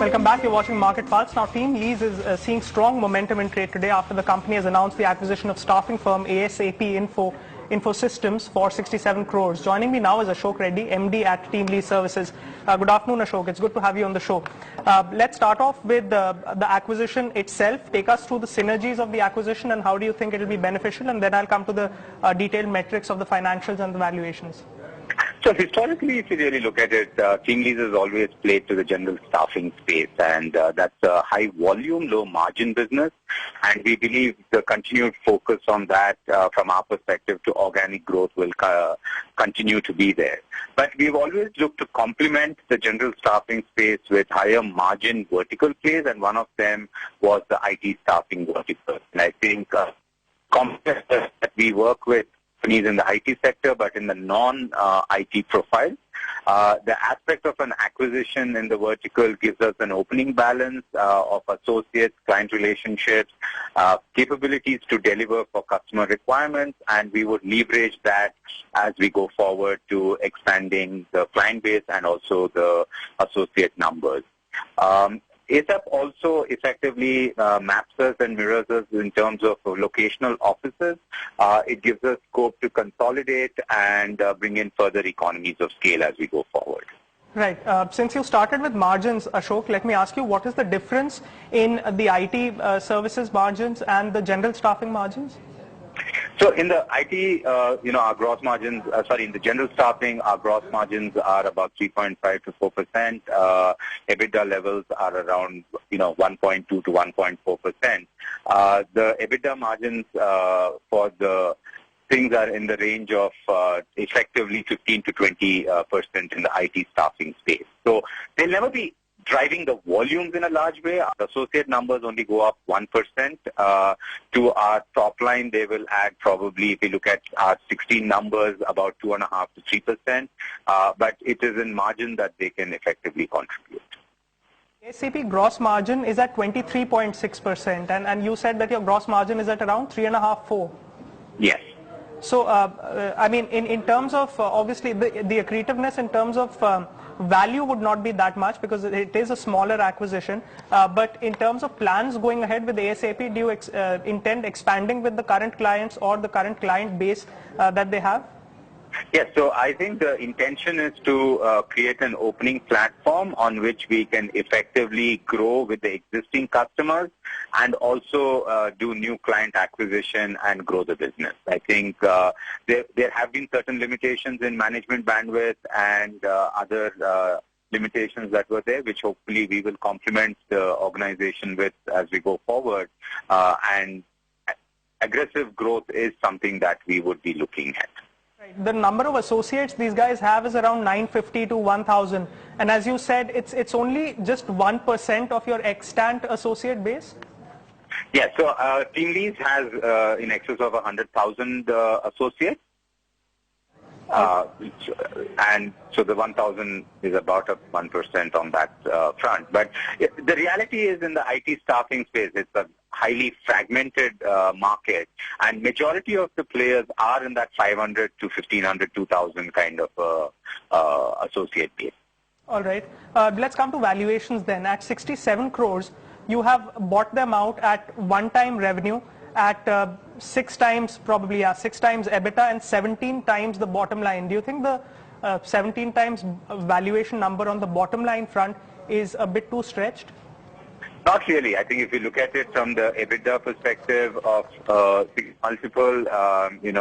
Welcome back. You're watching Market Pulse. Now, TeamLease is seeing strong momentum in trade today after the company has announced the acquisition of staffing firm ASAP Infosystems for 67 crores. Joining me now is Ashok Reddy, MD at TeamLease Services. Good afternoon, Ashok. It's good to have you on the show. Let's start off with the acquisition itself. Take us through the synergies of the acquisition and how do you think it will be beneficial, and then I'll come to the detailed metrics of the financials and the valuations. So historically, if you really look at it, TeamLease has always played to the general staffing space, and that's a high volume, low margin business, and we believe the continued focus on that from our perspective to organic growth will continue to be there. But we've always looked to complement the general staffing space with higher margin vertical plays, and one of them was the IT staffing vertical. And I think companies that we work with companies in the IT sector, but in the non-IT profile. The aspect of an acquisition in the vertical gives us an opening balance of associates, client relationships, capabilities to deliver for customer requirements, and we would leverage that as we go forward to expanding the client base and also the associate numbers. ASAP also effectively maps us and mirrors us in terms of locational offices. It gives us scope to consolidate and bring in further economies of scale as we go forward. Right. Since you started with margins, Ashok, let me ask you, what is the difference in the IT services margins and the general staffing margins? So in the IT, our gross margins, in the general staffing, our gross margins are about 3.5 to 4%. EBITDA levels are around, 1.2 to 1.4%. The EBITDA margins for the things are in the range of effectively 15 to 20% in the IT staffing space. So they'll never be driving the volumes in a large way. Our associate numbers only go up 1%. To our top line, they will add probably, if you look at our 16 numbers, about 2.5 to 3%. But it is in margin that they can effectively contribute. ASAP gross margin is at 23.6%, and you said that your gross margin is at around 3.5, 4. Yes. So, in terms of, obviously, the accretiveness in terms of value would not be that much because it is a smaller acquisition. But in terms of plans going ahead with ASAP, do you intend expanding with the current clients or the current client base that they have? Yes, so I think the intention is to create an opening platform on which we can effectively grow with the existing customers and also do new client acquisition and grow the business. I think there have been certain limitations in management bandwidth and other limitations that were there, which hopefully we will complement the organization with as we go forward. And aggressive growth is something that we would be looking at. The number of associates these guys have is around 950 to 1,000. And as you said, it's only just 1% of your extant associate base? Yes, so TeamLease has in excess of 100,000 associates. And so the 1,000 is about 1% on that front. But the reality is in the IT staffing space, it's a highly fragmented market, and majority of the players are in that 500 to 1,500, 2,000 kind of associate base. All right. Let's come to valuations then. At 67 crores, you have bought them out at one-time revenue at 6 times probably, 6 times EBITDA and 17 times the bottom line. Do you think the 17 times valuation number on the bottom line front is a bit too stretched? Not really. I think if you look at it from the EBITDA perspective of multiple,